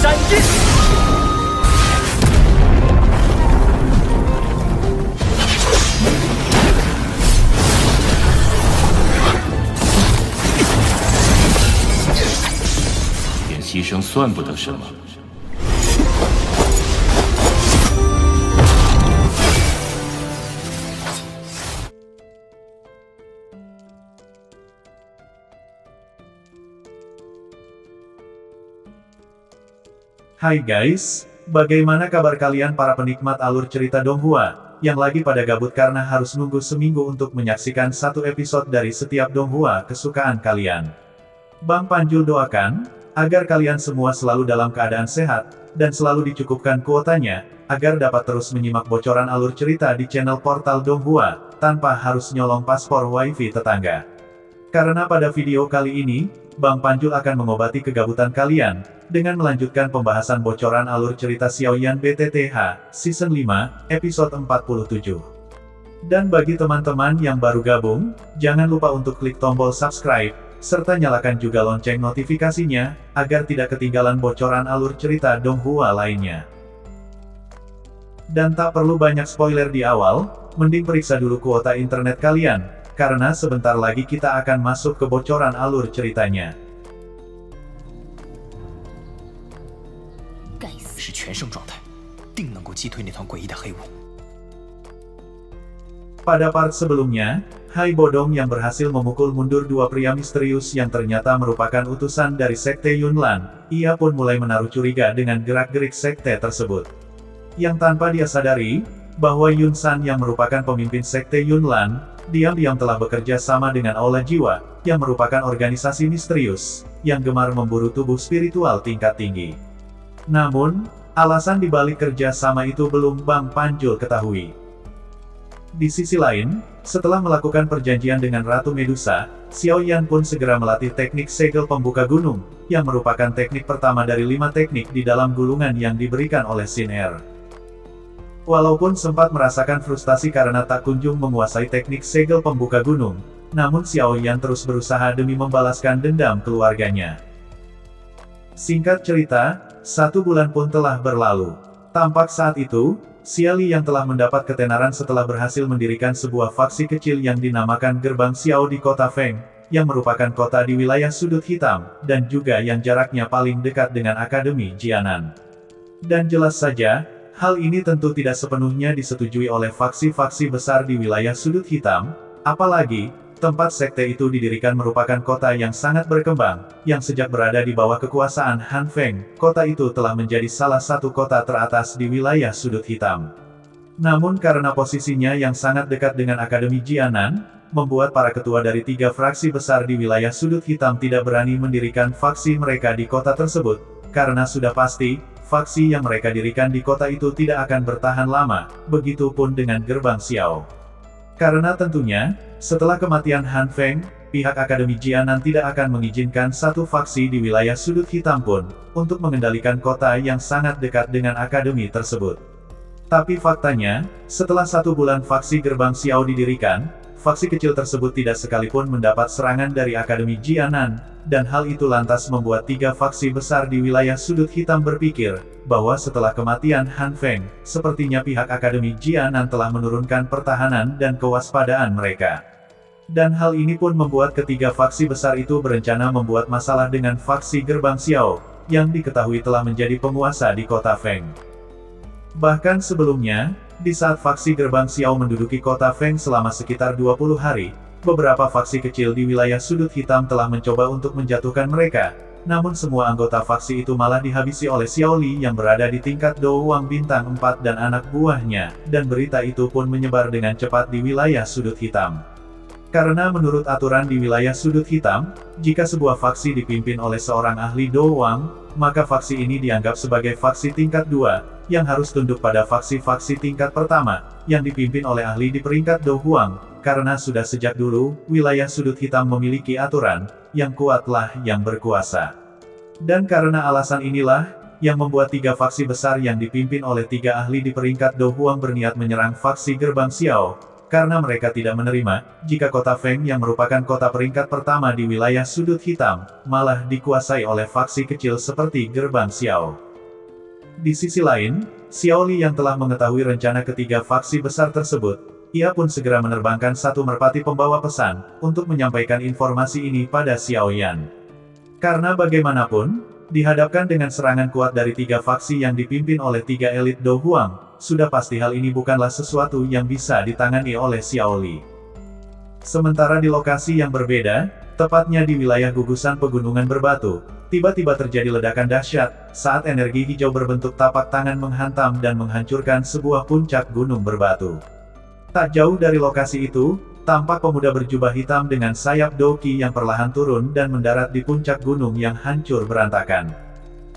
闪之。连牺牲算不得什么。 Hai guys, bagaimana kabar kalian para penikmat alur cerita Donghua, yang lagi pada gabut karena harus nunggu seminggu untuk menyaksikan satu episode dari setiap Donghua kesukaan kalian. Bang Panjul doakan, agar kalian semua selalu dalam keadaan sehat, dan selalu dicukupkan kuotanya, agar dapat terus menyimak bocoran alur cerita di channel portal Donghua, tanpa harus nyolong paspor wifi tetangga. Karena pada video kali ini, Bang Panjul akan mengobati kegabutan kalian, dengan melanjutkan pembahasan bocoran alur cerita Xiaoyan BTTH, Season 5, Episode 47. Dan bagi teman-teman yang baru gabung, jangan lupa untuk klik tombol subscribe, serta nyalakan juga lonceng notifikasinya, agar tidak ketinggalan bocoran alur cerita Donghua lainnya. Dan tak perlu banyak spoiler di awal, mending periksa dulu kuota internet kalian, karena sebentar lagi kita akan masuk ke bocoran alur ceritanya. 是全胜状态，定能够击退那团诡异的黑雾。 Pada part sebelumnya, Hai Bodong yang berhasil memukul mundur dua pria misterius yang ternyata merupakan utusan dari Sekte Yunlan, ia pun mulai menaruh curiga dengan gerak-gerik sekte tersebut. Yang tanpa dia sadari, bahwa Yun San yang merupakan pemimpin Sekte Yunlan, diam-diam telah bekerja sama dengan Aula Jiwa, yang merupakan organisasi misterius, yang gemar memburu tubuh spiritual tingkat tinggi. Namun, alasan dibalik kerja sama itu belum Bang Panjul ketahui. Di sisi lain, setelah melakukan perjanjian dengan Ratu Medusa, Xiaoyan pun segera melatih teknik segel pembuka gunung, yang merupakan teknik pertama dari 5 teknik di dalam gulungan yang diberikan oleh Sin Er. Walaupun sempat merasakan frustasi karena tak kunjung menguasai teknik segel pembuka gunung, namun Xiaoyan terus berusaha demi membalaskan dendam keluarganya. Singkat cerita, 1 bulan pun telah berlalu. Tampak saat itu, Xia Li yang telah mendapat ketenaran setelah berhasil mendirikan sebuah faksi kecil yang dinamakan Gerbang Xiao di kota Feng, yang merupakan kota di wilayah sudut hitam, dan juga yang jaraknya paling dekat dengan Akademi Jianan. Dan jelas saja, hal ini tentu tidak sepenuhnya disetujui oleh faksi-faksi besar di wilayah sudut hitam, apalagi, tempat sekte itu didirikan merupakan kota yang sangat berkembang, yang sejak berada di bawah kekuasaan Han Feng, kota itu telah menjadi salah satu kota teratas di wilayah sudut hitam. Namun karena posisinya yang sangat dekat dengan Akademi Jianan, membuat para ketua dari 3 fraksi besar di wilayah sudut hitam tidak berani mendirikan faksi mereka di kota tersebut, karena sudah pasti, faksi yang mereka dirikan di kota itu tidak akan bertahan lama, begitupun dengan Gerbang Xiao. Karena tentunya, setelah kematian Han Feng, pihak Akademi Jianan tidak akan mengizinkan satu faksi di wilayah sudut hitam pun, untuk mengendalikan kota yang sangat dekat dengan akademi tersebut. Tapi faktanya, setelah 1 bulan faksi Gerbang Xiao didirikan, faksi kecil tersebut tidak sekalipun mendapat serangan dari Akademi Jianan, dan hal itu lantas membuat 3 faksi besar di wilayah sudut hitam berpikir, bahwa setelah kematian Han Feng, sepertinya pihak Akademi Jianan telah menurunkan pertahanan dan kewaspadaan mereka. Dan hal ini pun membuat ketiga faksi besar itu berencana membuat masalah dengan faksi Gerbang Xiao, yang diketahui telah menjadi penguasa di kota Feng. Bahkan sebelumnya, di saat faksi Gerbang Xiao menduduki kota Feng selama sekitar 20 hari, beberapa faksi kecil di wilayah sudut hitam telah mencoba untuk menjatuhkan mereka, namun semua anggota faksi itu malah dihabisi oleh Xiao Li yang berada di tingkat Douang Bintang 4 dan anak buahnya, dan berita itu pun menyebar dengan cepat di wilayah sudut hitam. Karena menurut aturan di wilayah sudut hitam, jika sebuah faksi dipimpin oleh seorang ahli Douang, maka faksi ini dianggap sebagai faksi tingkat 2, yang harus tunduk pada faksi-faksi tingkat pertama, yang dipimpin oleh ahli di peringkat Douang, karena sudah sejak dulu, wilayah sudut hitam memiliki aturan, yang kuatlah yang berkuasa. Dan karena alasan inilah, yang membuat 3 faksi besar yang dipimpin oleh 3 ahli di peringkat Douang berniat menyerang faksi Gerbang Xiao, karena mereka tidak menerima, jika kota Feng yang merupakan kota peringkat pertama di wilayah sudut hitam, malah dikuasai oleh faksi kecil seperti Gerbang Xiao. Di sisi lain, Xiao Li yang telah mengetahui rencana ketiga faksi besar tersebut, ia pun segera menerbangkan satu merpati pembawa pesan, untuk menyampaikan informasi ini pada Xiao Yan. Karena bagaimanapun, dihadapkan dengan serangan kuat dari tiga faksi yang dipimpin oleh tiga elit Do Huang, sudah pasti hal ini bukanlah sesuatu yang bisa ditangani oleh Xiao Li. Sementara di lokasi yang berbeda, tepatnya di wilayah gugusan pegunungan berbatu, tiba-tiba terjadi ledakan dahsyat, saat energi hijau berbentuk tapak tangan menghantam dan menghancurkan sebuah puncak gunung berbatu. Tak jauh dari lokasi itu, tampak pemuda berjubah hitam dengan sayap doki yang perlahan turun dan mendarat di puncak gunung yang hancur berantakan.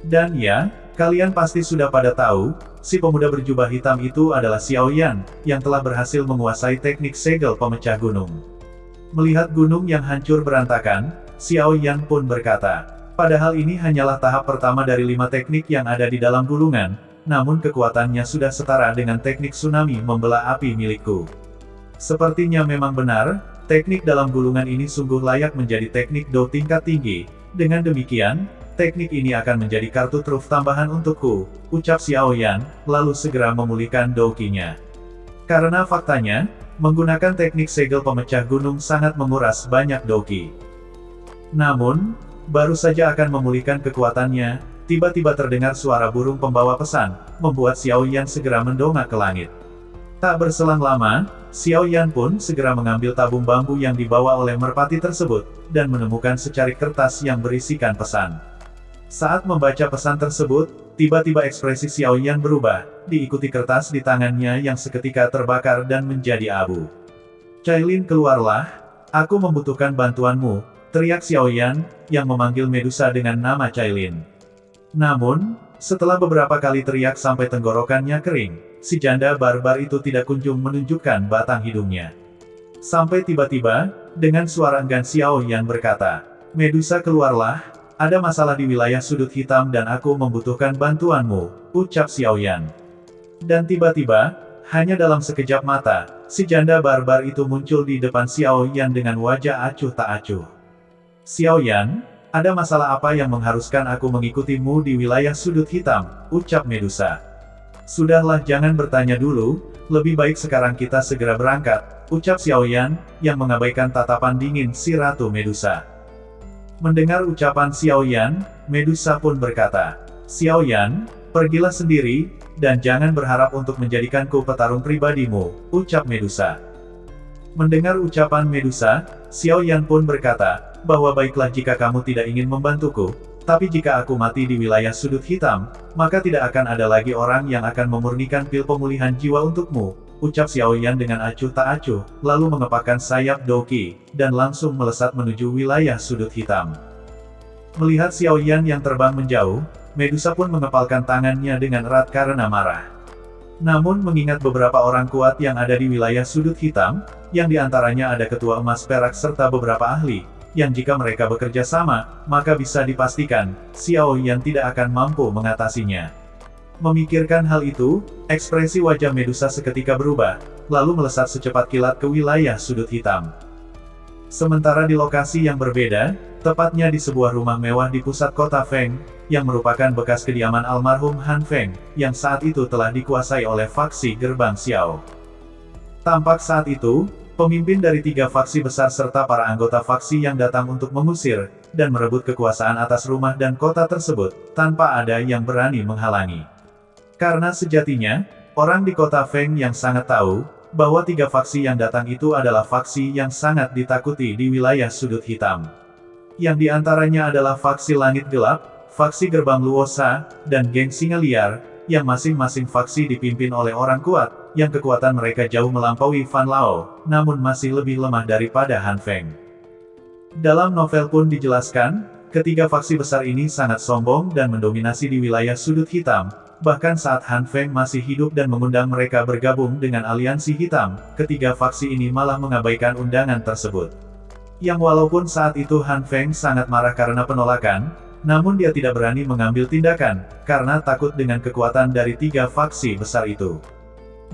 Dan ya, kalian pasti sudah pada tahu, si pemuda berjubah hitam itu adalah Xiao Yan, yang telah berhasil menguasai teknik segel pemecah gunung. Melihat gunung yang hancur berantakan, Xiao Yan pun berkata, padahal ini hanyalah tahap pertama dari 5 teknik yang ada di dalam gulungan, namun kekuatannya sudah setara dengan teknik tsunami membelah api milikku. Sepertinya memang benar, teknik dalam gulungan ini sungguh layak menjadi teknik Do tingkat tinggi. Dengan demikian, teknik ini akan menjadi kartu truf tambahan untukku, ucap Xiao Yan, lalu segera memulihkan dokinya. Karena faktanya, menggunakan teknik segel pemecah gunung sangat menguras banyak doki. Namun, baru saja akan memulihkan kekuatannya, tiba-tiba terdengar suara burung pembawa pesan, membuat Xiao Yan segera mendongak ke langit. Tak berselang lama, Xiao Yan pun segera mengambil tabung bambu yang dibawa oleh merpati tersebut, dan menemukan secarik kertas yang berisikan pesan. Saat membaca pesan tersebut, tiba-tiba ekspresi Xiao Yan berubah, diikuti kertas di tangannya yang seketika terbakar dan menjadi abu. "Cailin, keluarlah, aku membutuhkan bantuanmu," teriak Xiao Yan, yang memanggil Medusa dengan nama Cailin. Namun, setelah beberapa kali teriak sampai tenggorokannya kering, si janda barbar itu tidak kunjung menunjukkan batang hidungnya. Sampai tiba-tiba, dengan suara enggan Xiao Yan berkata, "Medusa, keluarlah, ada masalah di wilayah sudut hitam dan aku membutuhkan bantuanmu," ucap Xiao Yan. Dan tiba-tiba, hanya dalam sekejap mata, si janda barbar itu muncul di depan Xiao Yan dengan wajah acuh tak acuh. "Xiao Yan, ada masalah apa yang mengharuskan aku mengikutimu di wilayah sudut hitam?" ucap Medusa. "Sudahlah, jangan bertanya dulu, lebih baik sekarang kita segera berangkat," ucap Xiao Yan, yang mengabaikan tatapan dingin si Ratu Medusa. Mendengar ucapan Xiao Yan, Medusa pun berkata, "Xiao Yan, pergilah sendiri, dan jangan berharap untuk menjadikanku petarung pribadimu," ucap Medusa. Mendengar ucapan Medusa, Xiao Yan pun berkata, bahwa baiklah jika kamu tidak ingin membantuku, tapi jika aku mati di wilayah sudut hitam, maka tidak akan ada lagi orang yang akan memurnikan pil pemulihan jiwa untukmu, ucap Xiao Yan dengan acuh tak acuh, lalu mengepakkan sayap doki, dan langsung melesat menuju wilayah sudut hitam. Melihat Xiao Yan yang terbang menjauh, Medusa pun mengepalkan tangannya dengan erat karena marah. Namun mengingat beberapa orang kuat yang ada di wilayah sudut hitam, yang diantaranya ada ketua emas perak serta beberapa ahli, yang jika mereka bekerja sama, maka bisa dipastikan, Xiao Yan tidak akan mampu mengatasinya. Memikirkan hal itu, ekspresi wajah Medusa seketika berubah, lalu melesat secepat kilat ke wilayah sudut hitam. Sementara di lokasi yang berbeda, tepatnya di sebuah rumah mewah di pusat kota Feng, yang merupakan bekas kediaman almarhum Han Feng, yang saat itu telah dikuasai oleh faksi Gerbang Xiao. Tampak saat itu, pemimpin dari 3 faksi besar serta para anggota faksi yang datang untuk mengusir, dan merebut kekuasaan atas rumah dan kota tersebut, tanpa ada yang berani menghalangi. Karena sejatinya, orang di kota Feng yang sangat tahu, bahwa 3 faksi yang datang itu adalah faksi yang sangat ditakuti di wilayah sudut hitam. Yang diantaranya adalah faksi Langit Gelap, faksi Gerbang Luosa, dan geng Singa Liar, yang masing-masing faksi dipimpin oleh orang kuat, yang kekuatan mereka jauh melampaui Fan Lao, namun masih lebih lemah daripada Han Feng. Dalam novel pun dijelaskan, ketiga faksi besar ini sangat sombong dan mendominasi di wilayah sudut hitam, bahkan saat Han Feng masih hidup dan mengundang mereka bergabung dengan aliansi hitam, ketiga faksi ini malah mengabaikan undangan tersebut. Yang walaupun saat itu Han Feng sangat marah karena penolakan, namun dia tidak berani mengambil tindakan, karena takut dengan kekuatan dari 3 faksi besar itu.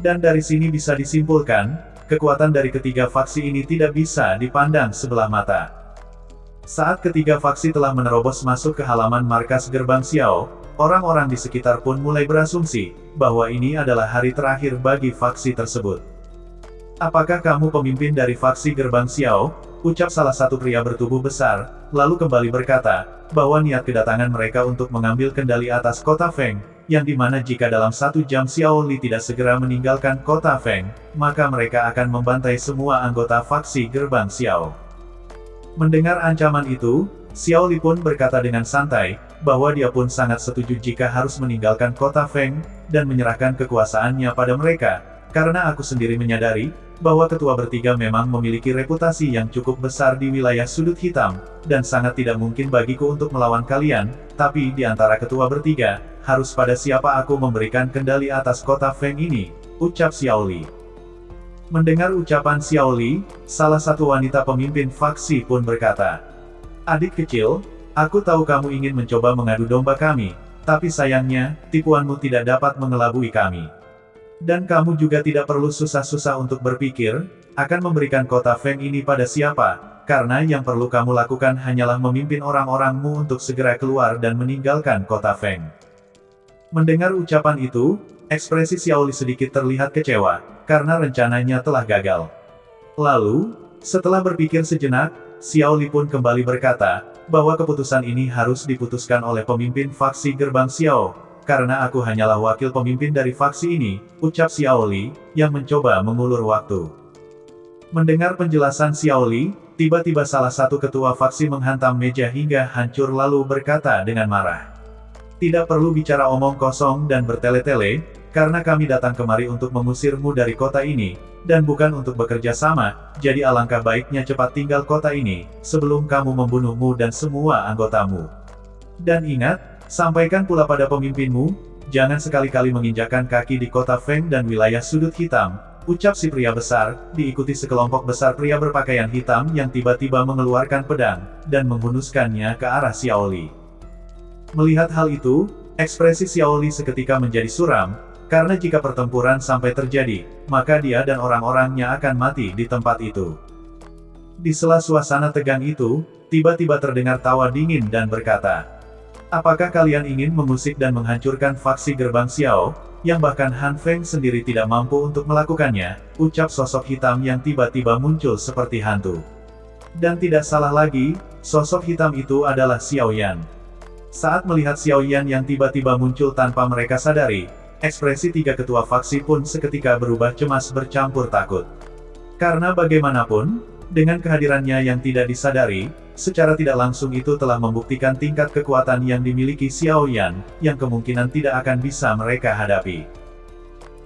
Dan dari sini bisa disimpulkan, kekuatan dari ketiga faksi ini tidak bisa dipandang sebelah mata. Saat ketiga faksi telah menerobos masuk ke halaman markas Gerbang Xiao, orang-orang di sekitar pun mulai berasumsi bahwa ini adalah hari terakhir bagi faksi tersebut. "Apakah kamu pemimpin dari faksi Gerbang Xiao?" ucap salah satu pria bertubuh besar, lalu kembali berkata, bahwa niat kedatangan mereka untuk mengambil kendali atas kota Feng, yang dimana jika dalam 1 jam Xiao Li tidak segera meninggalkan kota Feng, maka mereka akan membantai semua anggota faksi Gerbang Xiao. Mendengar ancaman itu, Xiao Li pun berkata dengan santai, bahwa dia pun sangat setuju jika harus meninggalkan kota Feng, dan menyerahkan kekuasaannya pada mereka, karena aku sendiri menyadari, bahwa ketua bertiga memang memiliki reputasi yang cukup besar di wilayah sudut hitam, dan sangat tidak mungkin bagiku untuk melawan kalian, tapi di antara ketua bertiga, harus pada siapa aku memberikan kendali atas kota Feng ini, ucap Xiao Li. Mendengar ucapan Xiao Li, salah satu wanita pemimpin faksi pun berkata, "Adik kecil, aku tahu kamu ingin mencoba mengadu domba kami, tapi sayangnya, tipuanmu tidak dapat mengelabui kami. Dan kamu juga tidak perlu susah-susah untuk berpikir, akan memberikan kota Feng ini pada siapa, karena yang perlu kamu lakukan hanyalah memimpin orang-orangmu untuk segera keluar dan meninggalkan kota Feng." Mendengar ucapan itu, ekspresi Xiao Li sedikit terlihat kecewa, karena rencananya telah gagal. Lalu, setelah berpikir sejenak, Xiao Li pun kembali berkata, bahwa keputusan ini harus diputuskan oleh pemimpin faksi Gerbang Xiao, karena aku hanyalah wakil pemimpin dari faksi ini, ucap Xiao Li, yang mencoba mengulur waktu. Mendengar penjelasan Xiao Li, tiba-tiba salah satu ketua faksi menghantam meja hingga hancur lalu berkata dengan marah, "Tidak perlu bicara omong kosong dan bertele-tele, karena kami datang kemari untuk mengusirmu dari kota ini, dan bukan untuk bekerja sama, jadi alangkah baiknya cepat tinggal kota ini, sebelum kamu membunuhmu dan semua anggotamu. Dan ingat, sampaikan pula pada pemimpinmu, jangan sekali-kali menginjakkan kaki di kota Feng dan wilayah sudut hitam," ucap si pria besar, diikuti sekelompok besar pria berpakaian hitam yang tiba-tiba mengeluarkan pedang, dan menghunuskannya ke arah Xiao Li. Melihat hal itu, ekspresi Xiao Li seketika menjadi suram, karena jika pertempuran sampai terjadi, maka dia dan orang-orangnya akan mati di tempat itu. Di sela suasana tegang itu, tiba-tiba terdengar tawa dingin dan berkata, "Apakah kalian ingin mengusik dan menghancurkan faksi Gerbang Xiao, yang bahkan Han Feng sendiri tidak mampu untuk melakukannya?" ucap sosok hitam yang tiba-tiba muncul seperti hantu. Dan tidak salah lagi, sosok hitam itu adalah Xiao Yan. Saat melihat Xiao Yan yang tiba-tiba muncul tanpa mereka sadari, ekspresi tiga ketua faksi pun seketika berubah cemas bercampur takut. Karena bagaimanapun, dengan kehadirannya yang tidak disadari, secara tidak langsung itu telah membuktikan tingkat kekuatan yang dimiliki Xiao Yan, yang kemungkinan tidak akan bisa mereka hadapi.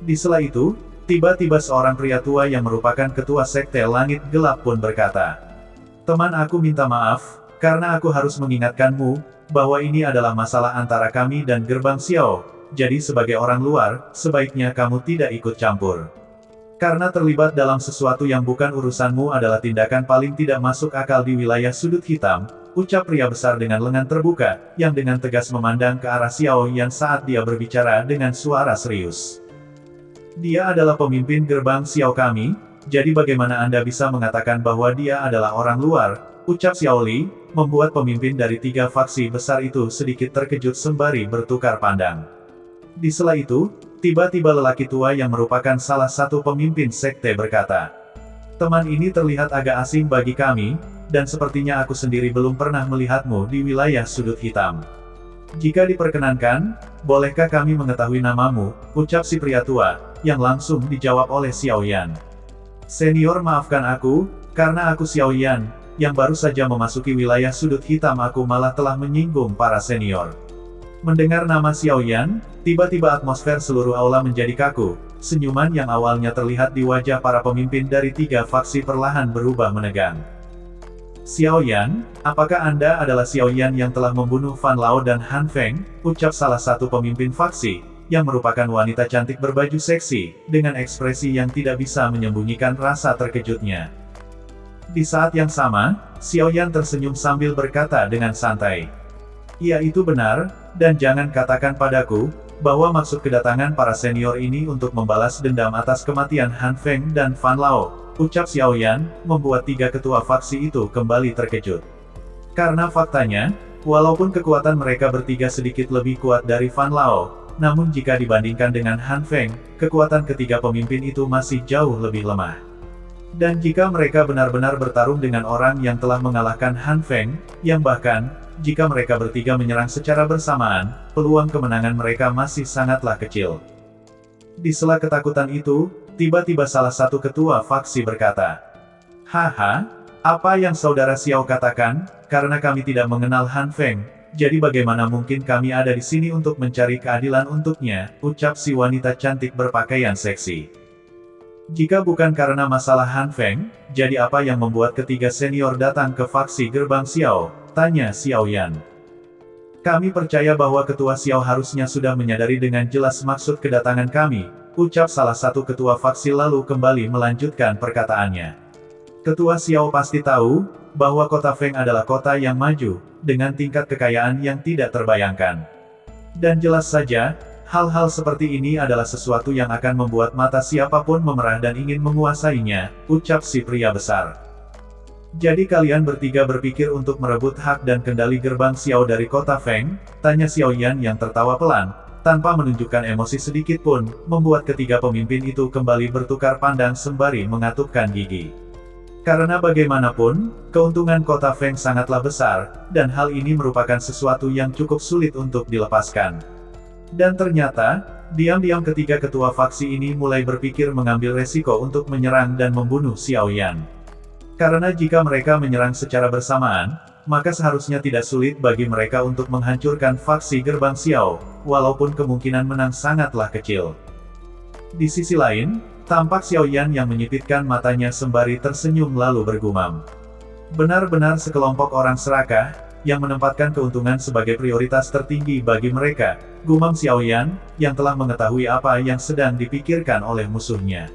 Di sela itu, tiba-tiba seorang pria tua yang merupakan ketua sekte Langit Gelap pun berkata, "Teman, aku minta maaf, karena aku harus mengingatkanmu, bahwa ini adalah masalah antara kami dan Gerbang Xiao, jadi sebagai orang luar, sebaiknya kamu tidak ikut campur. Karena terlibat dalam sesuatu yang bukan urusanmu adalah tindakan paling tidak masuk akal di wilayah sudut hitam," ucap pria besar dengan lengan terbuka, yang dengan tegas memandang ke arah Xiao Yan saat dia berbicara dengan suara serius. "Dia adalah pemimpin Gerbang Xiao kami, jadi bagaimana Anda bisa mengatakan bahwa dia adalah orang luar?" ucap Xiao Li, membuat pemimpin dari tiga faksi besar itu sedikit terkejut sembari bertukar pandang. Di sela itu, tiba-tiba lelaki tua yang merupakan salah satu pemimpin sekte berkata, "Teman, ini terlihat agak asing bagi kami, dan sepertinya aku sendiri belum pernah melihatmu di wilayah sudut hitam. Jika diperkenankan, bolehkah kami mengetahui namamu?" ucap si pria tua, yang langsung dijawab oleh Xiao Yan. "Senior, maafkan aku, karena aku Xiao Yan, yang baru saja memasuki wilayah sudut hitam, aku malah telah menyinggung para senior." Mendengar nama Xiao Yan, tiba-tiba atmosfer seluruh aula menjadi kaku, senyuman yang awalnya terlihat di wajah para pemimpin dari tiga faksi perlahan berubah menegang. "Xiao Yan, apakah Anda adalah Xiao Yan yang telah membunuh Fan Lao dan Han Feng?" ucap salah satu pemimpin faksi, yang merupakan wanita cantik berbaju seksi, dengan ekspresi yang tidak bisa menyembunyikan rasa terkejutnya. Di saat yang sama, Xiao Yan tersenyum sambil berkata dengan santai, "Iya, itu benar, dan jangan katakan padaku, bahwa maksud kedatangan para senior ini untuk membalas dendam atas kematian Han Feng dan Fan Lao," ucap Xiao Yan, membuat tiga ketua faksi itu kembali terkejut. Karena faktanya, walaupun kekuatan mereka bertiga sedikit lebih kuat dari Fan Lao, namun jika dibandingkan dengan Han Feng, kekuatan ketiga pemimpin itu masih jauh lebih lemah. Dan jika mereka benar-benar bertarung dengan orang yang telah mengalahkan Han Feng, yang bahkan, jika mereka bertiga menyerang secara bersamaan, peluang kemenangan mereka masih sangatlah kecil. Di sela ketakutan itu, tiba-tiba salah satu ketua faksi berkata, "Haha, apa yang saudara Xiao katakan, karena kami tidak mengenal Han Feng, jadi bagaimana mungkin kami ada di sini untuk mencari keadilan untuknya," ucap si wanita cantik berpakaian seksi. "Jika bukan karena masalah Han Feng, jadi apa yang membuat ketiga senior datang ke faksi gerbang Xiao?" tanya Xiao Yan. "Kami percaya bahwa ketua Xiao harusnya sudah menyadari dengan jelas maksud kedatangan kami," ucap salah satu ketua faksi lalu kembali melanjutkan perkataannya. "Ketua Xiao pasti tahu, bahwa kota Feng adalah kota yang maju, dengan tingkat kekayaan yang tidak terbayangkan. Dan jelas saja, hal-hal seperti ini adalah sesuatu yang akan membuat mata siapapun memerah dan ingin menguasainya," ucap si pria besar. "Jadi kalian bertiga berpikir untuk merebut hak dan kendali gerbang Xiao dari kota Feng?" tanya Xiao Yan yang tertawa pelan, tanpa menunjukkan emosi sedikit pun, membuat ketiga pemimpin itu kembali bertukar pandang sembari mengatupkan gigi. Karena bagaimanapun, keuntungan kota Feng sangatlah besar, dan hal ini merupakan sesuatu yang cukup sulit untuk dilepaskan. Dan ternyata, diam-diam ketiga ketua faksi ini mulai berpikir mengambil resiko untuk menyerang dan membunuh Xiao Yan. Karena jika mereka menyerang secara bersamaan, maka seharusnya tidak sulit bagi mereka untuk menghancurkan faksi gerbang Xiao, walaupun kemungkinan menang sangatlah kecil. Di sisi lain, tampak Xiao Yan yang menyipitkan matanya sembari tersenyum lalu bergumam. "Benar-benar sekelompok orang serakah, yang menempatkan keuntungan sebagai prioritas tertinggi bagi mereka," gumam Xiao Yan, yang telah mengetahui apa yang sedang dipikirkan oleh musuhnya.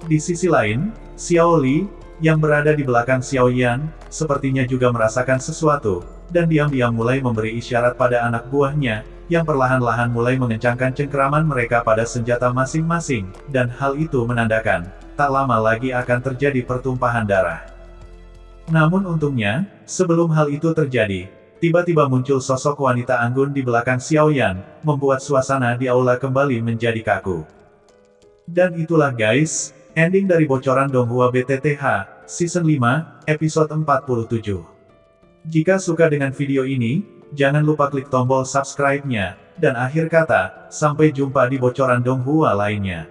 Di sisi lain, Xiao Li, yang berada di belakang Xiao Yan, sepertinya juga merasakan sesuatu, dan diam-diam mulai memberi isyarat pada anak buahnya, yang perlahan-lahan mulai mengencangkan cengkeraman mereka pada senjata masing-masing, dan hal itu menandakan, tak lama lagi akan terjadi pertumpahan darah. Namun untungnya, sebelum hal itu terjadi, tiba-tiba muncul sosok wanita anggun di belakang Xiao Yan, membuat suasana di aula kembali menjadi kaku. Dan itulah guys, ending dari bocoran Donghua BTTH, Season 5, Episode 47. Jika suka dengan video ini, jangan lupa klik tombol subscribe-nya, dan akhir kata, sampai jumpa di bocoran Donghua lainnya.